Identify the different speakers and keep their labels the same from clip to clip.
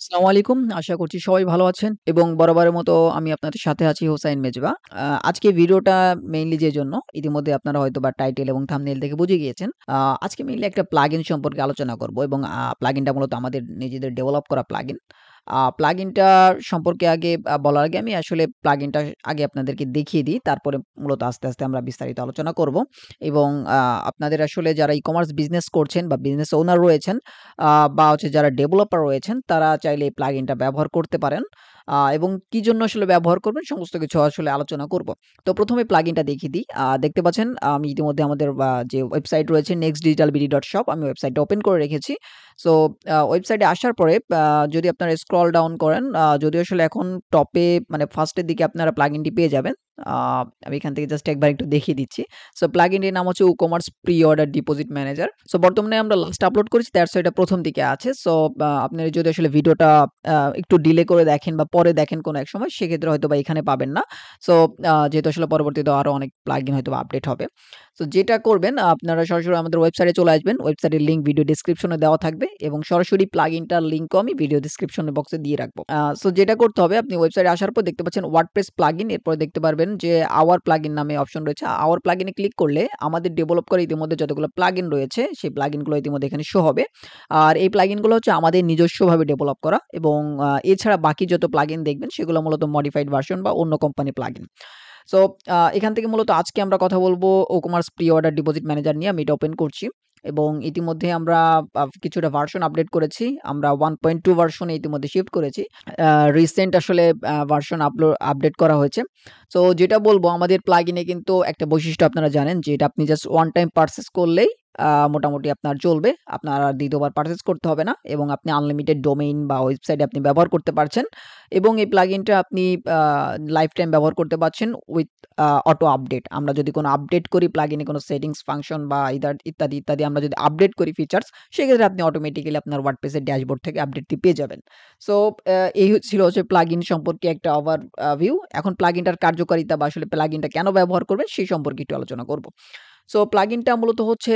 Speaker 1: আসসালামু আলাইকুম। আশা করছি সবাই ভালো আছেন এবং বরাবরের মতো আমি আপনাদের সাথে আছি হোসাইন মেজবা। আজকে ভিডিওটা মেইনলি যে জন্য ইতিমধ্যে আপনারা হয়তোবা টাইটেল এবং থাম্বনেইল দেখে বুঝে গিয়েছেন। আজকে মেইনলি একটা প্লাগইন সম্পর্কে আলোচনা করব এবং প্লাগইনটা মূলত আমাদের নিজেদের ডেভেলপ করা প্লাগইন। প্লাগইনটা সম্পর্কে আগে বলার আগে আমি আসলে প্লাগইনটা আগে আপনাদেরকে দেখিয়ে দিই। তারপরে মূলত আস্তে, আস্তে আমরা বিস্তারিত আলোচনা করব এবং আপনাদের আসলে যারা ই-কমার্স বিজনেস করছেন বা বিজনেস ওনার রয়েছেন আ বা হচ্ছে যারা ডেভেলপার রয়েছেন তারা চাইলে এই প্লাগইনটা ব্যবহার করতে পারেন। এবং কি জন্য আসলে ব্যবহার করবেন সমস্ত কিছু আসলে আলোচনা করব। তো ১ম এ প্লাগইনটা দেখিয়ে দিই। দেখতে পাচ্ছেন আমি ইতিমধ্যে আমাদের যে ওয়েবসাইট রয়েছে nextdigitalbd.shop আমি ওয়েবসাইটটা ওপেন করে রেখেছি। সো ওয়েবসাইটে আসার পরে যদি আপনারা স্ক্রল ডাউন করেন যদিও আসলে এখন টপে মানে ফার্স্ট এর দিকে আপনারা প্লাগইনটি পেয়ে যাবেন। আ আমি এখান থেকে জাস্ট একবার একটু দেখিয়ে দিচ্ছি। সো প্লাগইনটির নাম হচ্ছে WooCommerce pre-order deposit manager. So বর্তমানে আমরা লাস্ট আপলোড করেছি দ্যাটস হোয়াই এটা ১ম দিকে আছে। সো আপনারা যদি আসলে ভিডিওটা একটু ডিলে করে দেখেন বা পরে দেখেন কোনো এক সময় সেক্ষেত্রে হয়তোবা এখানে পাবেন না। সো যেহেতু আসলে পরবর্তীতে আরো অনেক প্লাগইন হয়তোবা আপডেট হবে। সো যেটা করবেন আপনারা সরাসরি আমাদের ওয়েবসাইটে চলে আসবেন। ওয়েবসাইটের লিংক ভিডিও ডেসক্রিপশনে দেওয়া থাকবে এবং সরাসরি প্লাগইনটার লিংকও আমি ভিডিও ডেসক্রিপশন বক্সে দিয়ে রাখবো। সো যেটা করতে হবে আপনি ওয়েবসাইটে আসার পর দেখতে পাচ্ছেন ওয়ার্ডপ্রেস প্লাগইন এরপরে দেখতে পারবেন যে আওয়ার প্লাগইন নামে অপশন রয়েছে। আওয়ার প্লাগইনে ক্লিক করলে আমাদের ডেভেলপ করা ইতিমধ্যে যতগুলো প্লাগইন রয়েছে সেই প্লাগইনগুলো ইতিমধ্যে এখানে শো হবে। আর এই প্লাগইনগুলো হচ্ছে আমাদের নিজস্বভাবে ডেভেলপ করা এবং এছাড়া বাকি যত প্লাগইন দেখবেন সেগুলো মূলত মডিফাইড ভার্সন বা অন্য কোম্পানি প্লাগইন। সো এখান থেকে মূলত আজকে আমরা কথা বলবো WooCommerce প্রি-অর্ডার ডিপোজিট ম্যানেজার নিয়ে। আমি এটা ওপেন করছি এবং ইতিমধ্যে আমরা কিছুটা ভার্সন আপডেট করেছি। আমরা 1.2 ভার্সনে ইতিমধ্যে শিফট করেছি। রিসেন্ট আসলে ভার্সন আপডেট করা হয়েছে। সো যেটা বলব আমাদের প্লাগইনে কিন্তু একটা বৈশিষ্ট্য আপনারা জানেন যে এটা আপনি জাস্ট ওয়ান টাইম পারচেজ করলেই মোটামুটি আপনার চলবে। আপনার আর দ্বিতীয়বার পারচেজ করতে হবে না এবং আপনি আনলিমিটেড ডোমেইন বা ওয়েবসাইট আপনি ব্যবহার করতে পারছেন এবং এই প্লাগইনটা আপনি আ লাইফ টাইম ব্যবহার করতে পারছেন উইথ অটো আপডেট। আমরা যদি কোনো আপডেট করি প্লাগইনে কোনো সেটিংস ফাংশন বা ইত্যাদি, ইত্যাদি আমরা যদি আপডেট করি ফিচারস সেক্ষেত্রে আপনি অটোমেটিক্যালি আপনার ওয়ার্ডপ্রেসের ড্যাশবোর্ড থেকে আপডেটটি পেয়ে যাবেন। সো এই ছিল হচ্ছে প্লাগইন সম্পর্কে একটা ভিউ। এখন প্লাগইনটার কার্যকারিতা বা আসলে প্লাগইনটা কেন ব্যবহার করবেন সেই সম্পর্কে একটু আলোচনা করব। সো প্লাগইনটা মূলত হচ্ছে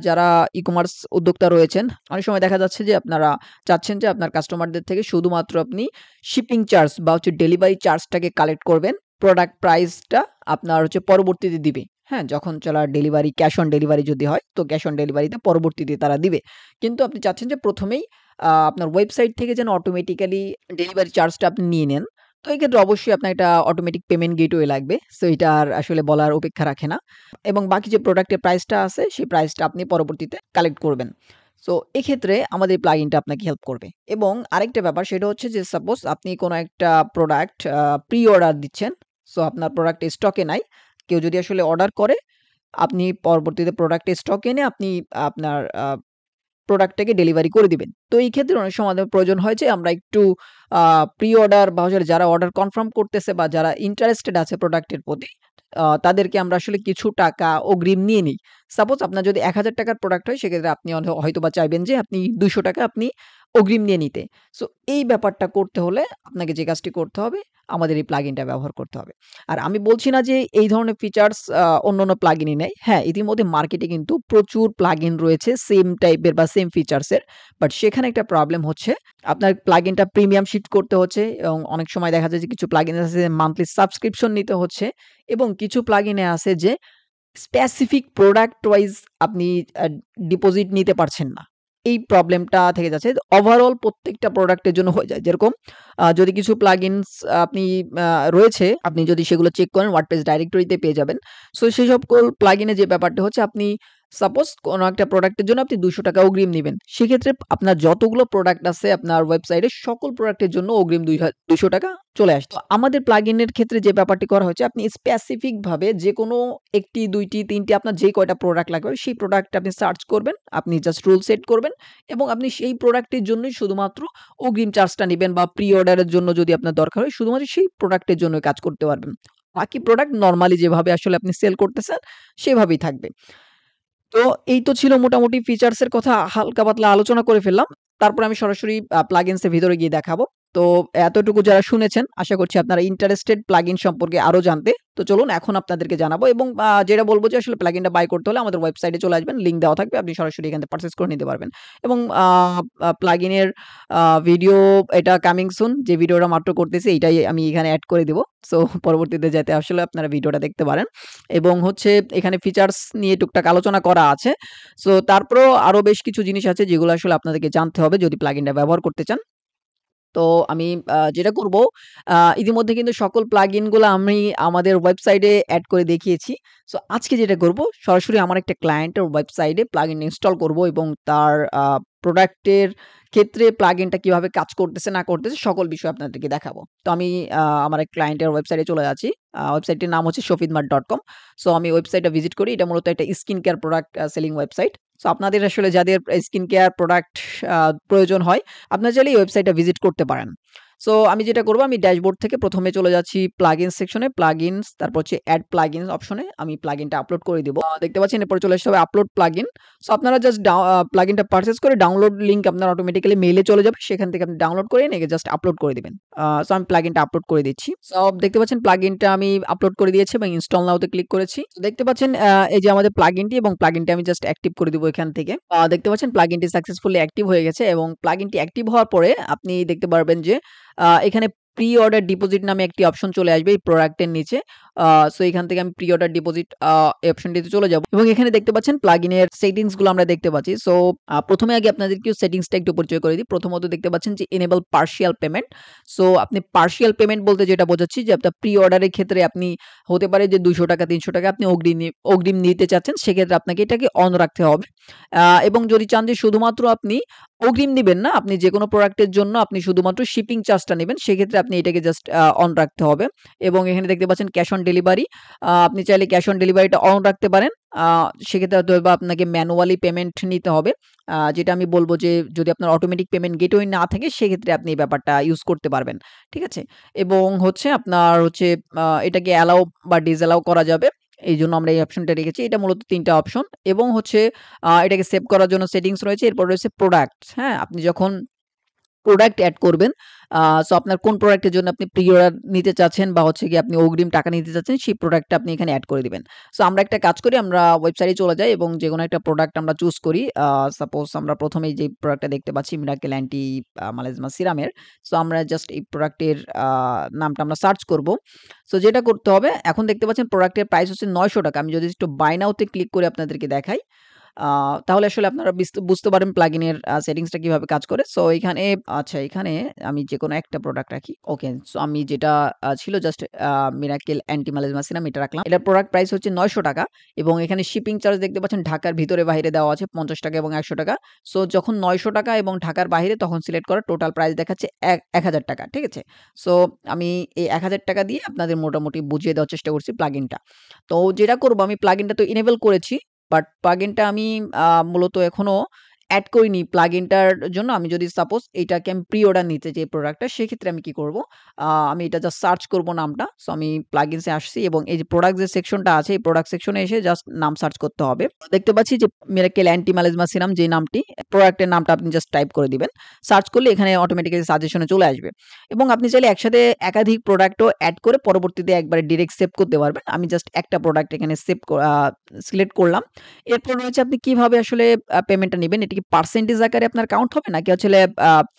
Speaker 1: যারা ই-কমার্স উদ্যোক্তা রয়েছেন, অনেক সময় দেখা যাচ্ছে যে আপনারা চাচ্ছেন যে আপনার কাস্টমারদের থেকে শুধুমাত্র আপনি শিপিং চার্জ বা হচ্ছে ডেলিভারি চার্জটাকে কালেক্ট করবেন। প্রোডাক্ট প্রাইসটা আপনার হচ্ছে পরবর্তীতে দিবে। হ্যাঁ? যখন ডেলিভারি ক্যাশ অন ডেলিভারি যদি হয়, তো ক্যাশ অন ডেলিভারিতে পরবর্তীতে তারা দিবে। কিন্তু আপনি চাচ্ছেন যে ১ম এই আপনার ওয়েবসাইট থেকে যেন অটোমেটিক্যালি ডেলিভারি চার্জটা আপনি নিয়ে নেন। তো এই ক্ষেত্রে অবশ্যই আপনার একটা অটোমেটিক পেমেন্ট গেটওয়ে লাগবে। সো এটা আর আসলে বলার অপেক্ষা রাখে না। এবং বাকি যে প্রোডাক্টের প্রাইসটা আছে সেই প্রাইসটা আপনি পরবর্তীতে কালেক্ট করবেন। সো এক্ষেত্রে আমাদের এই প্লাগইনটা আপনাকে হেল্প করবে। এবং আরেকটা ব্যাপার সেটা হচ্ছে যে সাপোজ আপনি কোনো একটা প্রোডাক্ট প্রি অর্ডার দিচ্ছেন। সো আপনার প্রোডাক্ট স্টকে নাই। কেউ যদি আসলে অর্ডার করে আপনি পরবর্তীতে প্রোডাক্ট স্টক এনে আপনি আপনার প্রোডাক্টটাকে ডেলিভারি করে দিবেন। তো এই ক্ষেত্রে অনেক সময় আমাদের প্রয়োজন হয় যে আমরা একটু আ প্রি অর্ডার বা হচ্ছে যারা অর্ডার কনফার্ম করতেছে বা যারা ইন্টারেস্টেড আছে প্রোডাক্টের প্রতি তাদেরকে আমরা আসলে কিছু টাকা অগ্রিম নিয়ে নিই। সাপোজ আপনার যদি ৳১,০০০ র প্রোডাক্ট হয় সেক্ষেত্রে আপনি হয়তোবা চাইবেন যে আপনি ৳২০০ আপনি অগ্রিম নিয়ে নিতে। সো এই ব্যাপারটা করতে হলে আপনাকে যে কাজটি করতে হবে আমাদের এই প্লাগইনটা ব্যবহার করতে হবে। আর আমি বলছি না যে এই ধরনের ফিচারস অন্যান্য প্লাগইনে নেই। হ্যাঁ, ইতিমধ্যে মার্কেটে কিন্তু প্রচুর প্লাগইন রয়েছে সেম টাইপের বা সেম ফিচারস এর। বাট সেখানে একটা প্রবলেম হচ্ছে আপনার প্লাগইনটা প্রিমিয়াম শিফট করতে হচ্ছে এবং অনেক সময় দেখা যায় যে কিছু প্লাগইন আছে যে মান্থলি সাবস্ক্রিপশন নিতে হচ্ছে এবং কিছু প্লাগইনে আছে যে স্পেসিফিক প্রোডাক্ট ওয়াইজ আপনি আ ডিপোজিট নিতে পারছেন না। এই প্রবলেমটা থেকে যাচ্ছে। ওভারঅল প্রত্যেকটা প্রোডাক্টের জন্য হয়ে যায়। যেরকম যদি কিছু প্লাগইনস আপনি আ রয়েছে, আপনি যদি সেগুলো চেক করেন ওয়ার্ডপ্রেস ডাইরেক্টরিতে পেয়ে যাবেন। সো সেই সকল প্লাগইনে যে ব্যাপারটা হচ্ছে আপনি সাপোজ কোন একটা প্রোডাক্টের জন্য আপনি ৳২০০ অগ্রিম নিবেন। সেক্ষেত্রে আপনার যতগুলো প্রোডাক্ট আছে আপনার ওয়েবসাইটে সকল প্রোডাক্টের জন্য অগ্রিম ৳২০০ চলে আসছে। তো আমাদের প্লাগইনের ক্ষেত্রে যে ব্যাপারটি করা হয়েছে আপনি স্পেসিফিক ভাবে যেকোনো ১ টি ২ টি ৩ টি আপনার যে কয়টা প্রোডাক্ট লাগবে সেই প্রোডাক্টটা আপনি সার্চ করবেন। আপনি জাস্ট রুল সেট করবেন এবং আপনি সেই প্রোডাক্টের জন্যই শুধুমাত্র অগ্রিম চার্জটা নিবেন বা প্রি অর্ডারের জন্য যদি আপনার দরকার হয় শুধুমাত্র সেই প্রোডাক্টের জন্যই কাজ করতে পারবেন। বাকি প্রোডাক্ট নরমালি যেভাবে আসলে আপনি সেল করতেছেন সেভাবেই থাকবে। তো এই তো ছিল মোটামুটি ফিচারস এর কথা হালকা পাতলা আলোচনা করে ফেললাম। তারপরে আমি সরাসরি প্লাগইনস এর ভিতরে গিয়ে দেখাবো। তো এতটুকু যারা শুনেছেন আশা করছি আপনারা ইন্টারেস্টেড প্লাগইন সম্পর্কে আরো জানতে। তো চলুন এখন আপনাদেরকে জানাবো এবং যেটা বলব যে আসলে প্লাগইনটা বাই করতে হলে আমাদের ওয়েবসাইটে চলে আসবেন। লিংক দেওয়া থাকবে। আপনি সরাসরি এখান থেকে পারচেজ করে নিতে পারবেন। এবং প্লাগইনের ভিডিও এটা কামিং সুন যে ভিডিওটা মাত্র করতেছি এটাই আমি এখানে এড করে দিব। সো পরবর্তীতে যাতে আসলে আপনারা ভিডিওটা দেখতে পারেন। এবং হচ্ছে এখানে ফিচারস নিয়ে টুকটাক আলোচনা করা আছে। সো তারপরেও আরো বেশ কিছু জিনিস আছে যেগুলো আসলে আপনাদেরকে জানতে হবে যদি প্লাগইনটা ব্যবহার করতে চান। তো আমি যেটা করব ইতিমধ্যে কিন্তু সকল প্লাগইন গুলা আমি আমাদের ওয়েবসাইটে এড করে দেখিয়েছি। সো আজকে যেটা করব সরাসরি আমার একটা ক্লায়েন্টের ওয়েবসাইটে প্লাগইন ইনস্টল করব এবং তার প্রোডাক্টের ক্ষেত্রে প্লাগইনটা কিভাবে কাজ করতেছে না করতেছে সকল বিষয় আপনাদেরকে দেখাবো। তো আমি আমার এক ক্লায়েন্টের ওয়েবসাইটে চলে যাচ্ছি। ওয়েবসাইটটির নাম হচ্ছে shopifmart.com। সো আমি ওয়েবসাইটটা ভিজিট করি। এটা মূলত একটা skin care product selling website. So আপনাদের আসলে যাদের স্কিন কেয়ার প্রোডাক্ট প্রয়োজন হয় আপনারা চাইলে এই ওয়েবসাইটটা ভিজিট করতে পারেন। সো আমি যেটা করব আমি ড্যাশবোর্ড থেকে প্রথমে চলে যাচ্ছি প্লাগইনস সেকশনে, প্লাগইনস তারপর হচ্ছে এড প্লাগইনস অপশনে আমি প্লাগইনটা আপলোড করে দিব। দেখতে পাচ্ছেন এরপর চলে আসতে হবে আপলোড প্লাগইন। সো আপনারা জাস্ট প্লাগইনটা পারচেজ করে ডাউনলোড লিংক আপনার অটোমেটিক্যালি মেইলে চলে যাবে। সেখান থেকে আপনি ডাউনলোড করে নিয়ে জাস্ট আপলোড করে দিবেন। সো আমি প্লাগইনটা আপলোড করে দিচ্ছি। সো দেখতে পাচ্ছেন প্লাগইনটা আমি আপলোড করে দিয়েছি এবং ইনস্টল নাও তে ক্লিক করেছি। দেখতে পাচ্ছেন এই যে আমাদের প্লাগইনটি এবং প্লাগইনটি আমি জাস্ট অ্যাক্টিভ করে দিব এখান থেকে। দেখতে পাচ্ছেন প্লাগইনটি সাকসেসফুলি অ্যাক্টিভ হয়ে গেছে এবং প্লাগইনটি অ্যাক্টিভ হওয়ার পরে আপনি দেখতে পারবেন যে এখানে প্রি অর্ডার ডিপোজিট নামে একটি অপশন চলে আসবে এই প্রোডাক্টের নিচে। সো এখান থেকে আমি প্রি অর্ডার ডিপোজিট এই অপশনটিতে চলে যাব এবং এখানে দেখতে পাচ্ছেন প্লাগইনের সেটিংস গুলো আমরা দেখতে পাচ্ছি। সো প্রথমে আগে আপনাদেরকে সেটিংসটা একটু পরিচয় করে দিই। প্রথমত দেখতে পাচ্ছেন যে এনেবল পার্শিয়াল পেমেন্ট। সো আপনি পার্শিয়াল পেমেন্ট বলতে যেটা বোঝাচ্ছি যে আপনার প্রি অর্ডারের ক্ষেত্রে আপনি হতে পারে যে ৳200 ৳300 আপনি অগ্রিম নিতে চাচ্ছেন সেক্ষেত্রে আপনাকে এটাকে অন রাখতে হবে। এবং যদি চান যে শুধুমাত্র আপনি অগ্রিম নিবেন না, আপনি যেকোনো প্রোডাক্টের জন্য আপনি শুধুমাত্র শিপিং চার্জটা নিবেন সেক্ষেত্রে আপনি এটাকে জাস্ট অন রাখতে হবে। এবং এখানে দেখতে পাচ্ছেন ক্যাশ অন ডেলিভারি। আপনি চাইলে ক্যাশ অন ডেলিভারিটা অন রাখতে পারেন। আ সেক্ষেত্রে হয়তোবা আপনাকে ম্যানুয়ালি পেমেন্ট নিতে হবে। যেটা আমি বলব যে যদি আপনার অটোমেটিক পেমেন্ট গেটওয়ে না থাকে সেক্ষেত্রে আপনি এই ব্যাপারটা ইউজ করতে পারবেন। ঠিক আছে? এবং হচ্ছে আপনার হচ্ছে এটাকে অ্যালাও বা ডিসঅ্যালাও করা যাবে। এইজন্য আমরা এই অপশনটা রেখেছি। এটা মূলত ৩ টা অপশন এবং হচ্ছে এটাকে সেভ করার জন্য সেটিংস রয়েছে। এরপর রয়েছে প্রোডাক্টস, হ্যাঁ? আপনি যখন প্রোডাক্ট এড করবেন। সো আপনার কোন প্রোডাক্টের জন্য আপনি প্রি অর্ডার নিতে চাচ্ছেন বা হচ্ছে গিয়ে আপনি অগ্রিম টাকা নিতে চাচ্ছেন সেই প্রোডাক্টটা আপনি এখানে এড করে দিবেন। সো আমরা একটা কাজ করি আমরা ওয়েবসাইটে চলে যাই এবং যেকোনো একটা প্রোডাক্ট আমরা চুজ করি। সাপোজ আমরা প্রথমেই যে প্রোডাক্টটা দেখতে পাচ্ছি মিরাকেল অ্যান্টি মালাজমা সিরামের। সো আমরা জাস্ট এই প্রোডাক্টের নামটা আমরা সার্চ করব। সো যেটা করতে হবে এখন দেখতে পাচ্ছেন প্রোডাক্টের প্রাইস হচ্ছে ৳৯০০ আমি যদি একটু বাই নাও তে ক্লিক করে আপনাদেরকে দেখাই। তাহলে আসলে আপনারা বুঝতে পারেন প্লাগইনের সেটিংসটা কিভাবে কাজ করে। সো এখানে আচ্ছা এখানে আমি যেকোনো একটা প্রোডাক্ট রাখি। ওকে। সো আমি যেটা ছিল just miracle anti melasma serum এটা রাখলাম। এটার প্রোডাক্ট প্রাইস হচ্ছে ৳৯০০ এবং এখানে শিপিং চার্জ দেখতে পাচ্ছেন ঢাকার ভিতরে বাহিরে দেওয়া আছে ৳৫০ এবং ৳১০০। সো যখন ৳৯০০ এবং ঢাকার বাহিরে তখন সিলেক্ট করা টোটাল প্রাইস দেখাচ্ছে ৳১,০০০ ঠিক আছে? সো আমি এই ৳১,০০০ দিয়ে আপনাদের মোটামুটি বুঝিয়ে দেওয়ার চেষ্টা করছি প্লাগইনটা। তো যেটা করব আমি প্লাগইনটা তো এনেবল করেছি। বাট প্লাগইনটা আমি মূলত এখনো এড করিনি। প্লাগইনটার জন্য আমি যদি সাপোজ এইটাকে আমি প্রি অর্ডার নিতে চাই প্রোডাক্টটা সেক্ষেত্রে আমি কি করব? আমি এটা জাস্ট সার্চ করব নামটা। সো আমি প্লাগইনস এ আসছি এবং এই যে প্রোডাক্ট যে সেকশনটা আছে এই প্রোডাক্ট সেকশনে এসে জাস্ট নাম সার্চ করতে হবে। দেখতে পাচ্ছি যে মিরাকেল অ্যান্টি ম্যালাজমা সিরাম যে নামটি প্রোডাক্টের নামটা আপনি জাস্ট টাইপ করে দিবেন। সার্চ করলে এখানে অটোমেটিক্যালি সাজেশনে চলে আসবে। এবং আপনি চাইলে একসাথে একাধিক প্রোডাক্টও এড করে পরবর্তীতে একবারে ডিরেক্ট সেভ করতে পারবেন। আমি জাস্ট একটা প্রোডাক্ট এখানে সিলেক্ট করলাম। এরপর রয়েছে আপনি কিভাবে আসলে পেমেন্টটা নিবেন। এটা কি পার্সেন্টেজ আকারে আপনার কাউন্ট হবে নাকি হচ্ছে হলো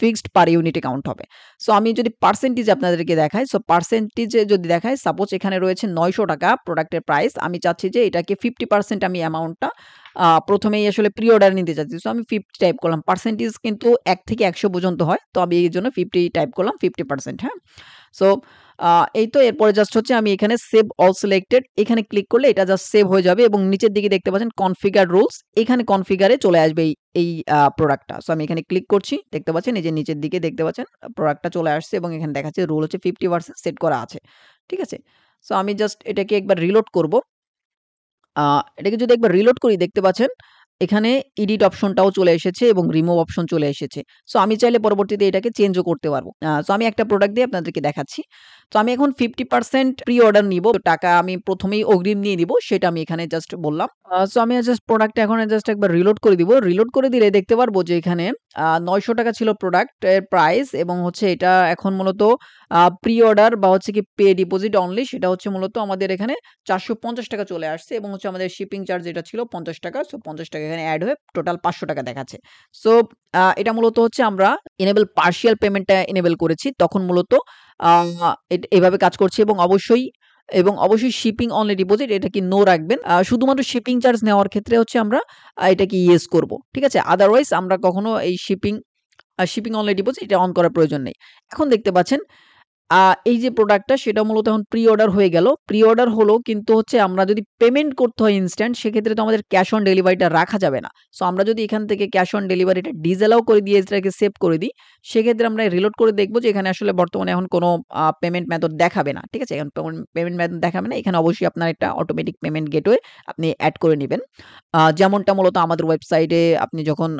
Speaker 1: ফিক্সড পার ইউনিটে কাউন্ট হবে। সো আমি যদি পার্সেন্টেজ আপনাদেরকে দেখাই, সো পার্সেন্টেজে যদি দেখাই সাপোজ এখানে রয়েছে ৳৯০০ প্রোডাক্টের প্রাইস। আমি চাচ্ছি যে এটাকে 50% আমি অ্যামাউন্টটা প্রথমেই আসলে প্রি অর্ডার নিতে চাচ্ছি। সো আমি 50 টাইপ করলাম। পার্সেন্টেজ কিন্তু ১ থেকে ১০০ পর্যন্ত হয়। তো আমি এইজন্য 50 টাইপ করলাম 50% হ্যাঁ? সো আ এই তো এরপরে জাস্ট হচ্ছে আমি এখানে সেভ অল সিলেক্টেড এখানে ক্লিক করলে এটা জাস্ট সেভ হয়ে যাবে এবং নিচের দিকে দেখতে পাচ্ছেন কনফিগার রুলস এখানে কনফিগারে চলে আসবে এই প্রোডাক্টটা। সো আমি এখানে ক্লিক করছি। দেখতে পাচ্ছেন এই যে নিচের দিকে দেখতে পাচ্ছেন প্রোডাক্টটা চলে আসছে এবং এখানে দেখাচ্ছে রুল হচ্ছে 50% সেট করা আছে। ঠিক আছে? সো আমি জাস্ট এটাকে একবার রিলোড করব। আ এটাকে যদি একবার রিলোড করি দেখতে পাচ্ছেন এখানে এডিট অপশনটাও চলে এসেছে এবং রিমুভ অপশন চলে এসেছে। সো আমি চাইলে পরবর্তীতে এটাকে চেঞ্জও করতে পারব। সো আমি একটা প্রোডাক্ট দিয়ে আপনাদেরকে দেখাচ্ছি। তো আমি এখন 50% প্রি অর্ডার নিবো। তো টাকা আমি প্রথমেই অগ্রিম নিয়ে নিবো সেটা আমি এখানে জাস্ট বললাম। সো আমি জাস্ট প্রোডাক্টটা এখন জাস্ট একবার রিলোড করে দিব। রিলোড করে দিলে দেখতে পারবো যে এখানে ৳৯০০ ছিল প্রোডাক্টের প্রাইস এবং হচ্ছে এটা এখন মূলত প্রি অর্ডার বা হচ্ছে কি পে ডিপোজিট অনলি সেটা হচ্ছে মূলত আমাদের এখানে ৳৪৫০ চলে আসছে এবং হচ্ছে আমাদের শিপিং চার্জ যেটা ছিল ৳৫০ সো ৳৫০ এখানে এড হয়ে টোটাল ৳৫০০ দেখাচ্ছে। সো এটা মূলত হচ্ছে আমরা এনেবল পার্শিয়াল পেমেন্টটা এনেবল করেছি। তখন মূলত আ এভাবে কাজ করছে এবং অবশ্যই শিপিং অনলি ডিপোজিট এটা কি নো রাখবেন। শুধুমাত্র শিপিং চার্জ নেওয়ার ক্ষেত্রে হচ্ছে আমরা এটাকে ইয়েস করব। ঠিক আছে? আদারওয়াইজ আমরা কখনো এই শিপিং অনলি ডিপোজিট এটা অন করার প্রয়োজন নেই। এখন দেখতে পাচ্ছেন আ এই যে প্রোডাক্টটা সেটা মূলত এখন প্রি অর্ডার হয়ে গেল। প্রি অর্ডার হলো কিন্তু হচ্ছে আমরা যদি পেমেন্ট করতে হয় ইনস্ট্যান্ট সেক্ষেত্রে তো আমাদের ক্যাশ অন ডেলিভারিটা রাখা যাবে না। সো আমরা যদি এখান থেকে ক্যাশ অন ডেলিভারিটা ডিসঅ্যালাউ করে দিয়ে এটাকে সেভ করে দিই, সেক্ষেত্রে আমরা রিলোড করে দেখব যে এখানে আসলে বর্তমানে এখন কোনো পেমেন্ট মেথড দেখাবে না। ঠিক আছে? এখন পেমেন্ট মেথড দেখাবে না। এখানে অবশ্যই আপনার একটা অটোমেটিক পেমেন্ট গেটওয়ে আপনি এড করে নিবেন। যেমনটা মূলত আমাদের ওয়েবসাইটে আপনি যখন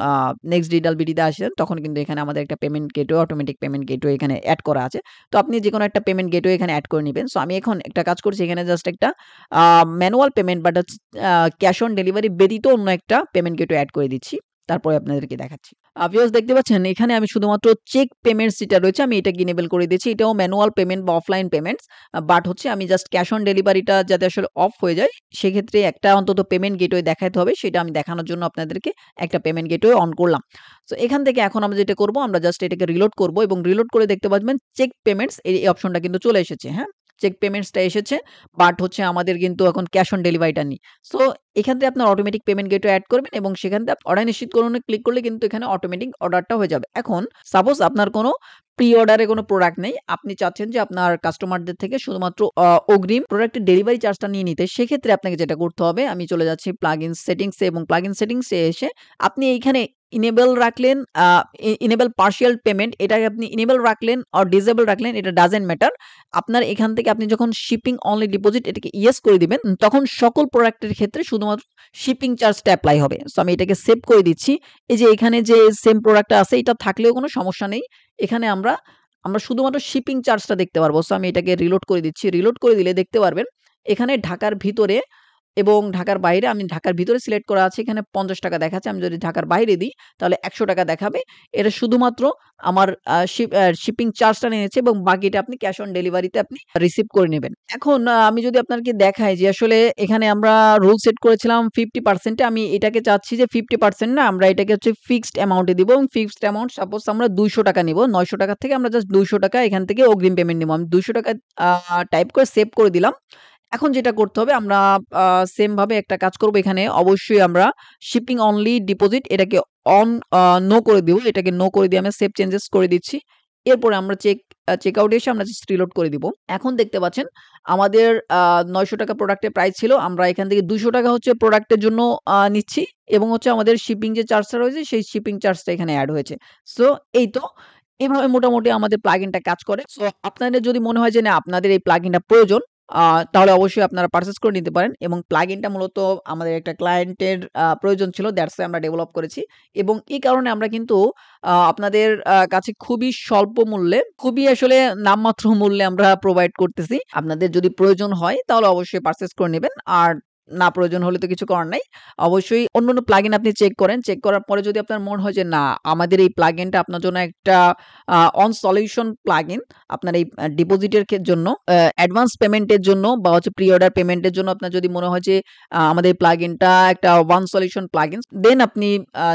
Speaker 1: নেক্সট ডিজিটাল বিডিতে আসেন তখন কিন্তু এখানে আমাদের একটা payment gateway automatic payment gateway এখানে এড করা আছে। তো আপনি যেকোনো একটা পেমেন্ট গেটওয়ে এখানে এড করে নিবেন। সো আমি এখন একটা কাজ করছি এখানে জাস্ট একটা আ ম্যানুয়াল পেমেন্ট বাট হচ্ছে ক্যাশ অন ডেলিভারি ব্যতীত অন্য একটা পেমেন্ট গেটওয়ে এড করে দিচ্ছি। তারপরে আপনাদেরকে দেখাচ্ছি। ভিউয়ার্স দেখতে পাচ্ছেন এখানে আমি শুধুমাত্র চেক পেমেন্টস যেটা রয়েছে আমি এটাকে ইনেবল করে দিয়েছি। এটাও ম্যানুয়াল পেমেন্ট বা অফলাইন পেমেন্টস। বাট হচ্ছে আমি জাস্ট ক্যাশ অন ডেলিভারিটা যাতে আসলে অফ হয়ে যায় সেক্ষেত্রে একটা অন্তত পেমেন্ট গেটওয়ে দেখাতে হবে সেটা আমি দেখানোর জন্য আপনাদেরকে একটা পেমেন্ট গেটওয়ে অন করলাম। সো এখান থেকে এখন আমরা যেটা করব আমরা জাস্ট এটাকে রিলোড করব এবং রিলোড করে দেখতে পাচ্ছেন চেক পেমেন্টস এই অপশনটা কিন্তু চলে এসেছে, হ্যাঁ? চেক পেমেন্টসটা এসেছে। বাট হচ্ছে আমাদের কিন্তু এখন ক্যাশ অন ডেলিভারিটা নেই। সো এখান থেকে আপনার অটোমেটিক পেমেন্ট গেটওয়ে এড করবেন এবং সেখান থেকে অর্ডার নিশ্চিতকরণে ক্লিক করলে কিন্তু এখানে অটোমেটিক অর্ডারটা হয়ে যাবে। এখন সাপোজ আপনার কোনো প্রি অর্ডারে কোনো প্রোডাক্ট নেই। আপনি চাচ্ছেন যে আপনার কাস্টমারদের থেকে শুধুমাত্র অগ্রিম প্রোডাক্টের ডেলিভারি চার্জটা নিয়ে নিতে। সেক্ষেত্রে আপনাকে যেটা করতে হবে আমি চলে যাচ্ছি প্লাগইন সেটিংস এ এবং প্লাগইন সেটিংস এ এসে আপনি এইখানে ইনেবল রাখলেন ইনেবল পার্শিয়াল পেমেন্ট এটাকে আপনি ইনেবল রাখলেন অর ডিসেবল রাখলেন এটা ডাজন্ট ম্যাটার। আপনার এখান থেকে আপনি যখন শিপিং অনলি ডিপোজিট এটাকে ইয়েস করে দিবেন তখন সকল প্রোডাক্টের ক্ষেত্রে শুধুমাত্র শিপিং চার্জটা এপ্লাই হবে। সো আমি এটাকে সেভ করে দিচ্ছি। এই যে এখানে যে সেম প্রোডাক্টটা আছে এটা থাকলেও কোনো সমস্যা নেই। এখানে আমরা শুধুমাত্র শিপিং চার্জটা দেখতে পারবো। সো আমি এটাকে রিলোড করে দিচ্ছি। রিলোড করে দিলে দেখতে পারবেন এখানে ঢাকার ভিতরে এবং ঢাকার বাইরে আমি ঢাকার ভিতরে সিলেক্ট করা আছে এখানে ৳৫০ দেখাচ্ছে। আমি যদি ঢাকার বাইরে দিই তাহলে ৳১০০ দেখাবে। এটা শুধুমাত্র আমার শিপিং চার্জটা নিয়েছে এবং বাকিটা আপনি ক্যাশ অন ডেলিভারিতে আপনি রিসিভ করে নিবেন। এখন আমি যদি আপনাকে দেখাই যে আসলে এখানে আমরা রুল সেট করেছিলাম 50% এ আমি এটাকে চাচ্ছি যে 50% না আমরা এটাকে হচ্ছে ফিক্সড অ্যামাউন্ট এ দিব এবং ফিক্সড অ্যামাউন্ট সাপোজ আমরা ৳২০০ নিব। ৳৯০০ থেকে আমরা জাস্ট ৳২০০ এখান থেকে অগ্রিম পেমেন্ট নিব। আমি ৳২০০ আ টাইপ করে সেভ করে দিলাম। এখন যেটা করতে হবে আমরা আ সেম ভাবে একটা কাজ করব এখানে অবশ্যই আমরা শিপিং অনলি ডিপোজিট এটাকে অন নো করে দিব। এটাকে নো করে দিয়ে আমি সেভ চেঞ্জেস করে দিচ্ছি। এরপরে আমরা চেকআউট এসে আমরা জাস্ট রিলোড করে দিব। এখন দেখতে পাচ্ছেন আমাদের ৳৯০০ প্রোডাক্টের প্রাইস ছিল। আমরা এখান থেকে ৳২০০ হচ্ছে প্রোডাক্টের জন্য নিচ্ছি এবং হচ্ছে আমাদের শিপিং যে চার্জটা রয়েছে সেই শিপিং চার্জটা এখানে এড হয়েছে। সো এই তো এভাবে মোটামুটি আমাদের প্লাগইনটা কাজ করে। সো আপনাদের যদি মনে হয় যে না আপনাদের এই প্লাগইনটা প্রয়োজন আ তাহলে অবশ্যই আপনারা পারচেজ করে নিতে পারেন এবং প্লাগইনটা মূলত আমাদের একটা ক্লায়েন্টের প্রয়োজন ছিল। দ্যাটস ওয়াই আমরা ডেভেলপ করেছি এবং এই কারণে আমরা কিন্তু আপনাদের কাছে খুবই স্বল্প মূল্যে, খুবই আসলে নামমাত্র মূল্যে আমরা প্রোভাইড করতেছি। আপনাদের যদি প্রয়োজন হয় তাহলে অবশ্যই পারচেজ করে নিবেন। আর না প্রয়োজন হলে তো কিছু করার নাই। অবশ্যই অন্যান্য প্লাগইন আপনি চেক করেন। চেক করার পরে যদি আপনার মনে হয় যে না আমাদের এই প্লাগইনটা আপনার জন্য একটা অন সলিউশন প্লাগইন আপনার এই ডিপোজিটের জন্য অ্যাডভান্স পেমেন্টের জন্য বা হচ্ছে প্রি অর্ডার পেমেন্টের জন্য আপনার যদি মনে হয় যে আমাদের এই প্লাগইনটা একটা ওয়ান সলিউশন প্লাগইন দেন আপনি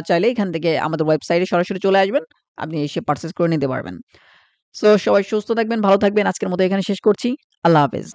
Speaker 1: চাইলে এখান থেকে আমাদের ওয়েবসাইটে সরাসরি চলে আসবেন। আপনি এসে পারচেজ করে নিতে পারবেন। সো সবাই সুস্থ থাকবেন, ভালো থাকবেন। আজকের মতো এখানে শেষ করছি। আল্লাহ হাফেজ।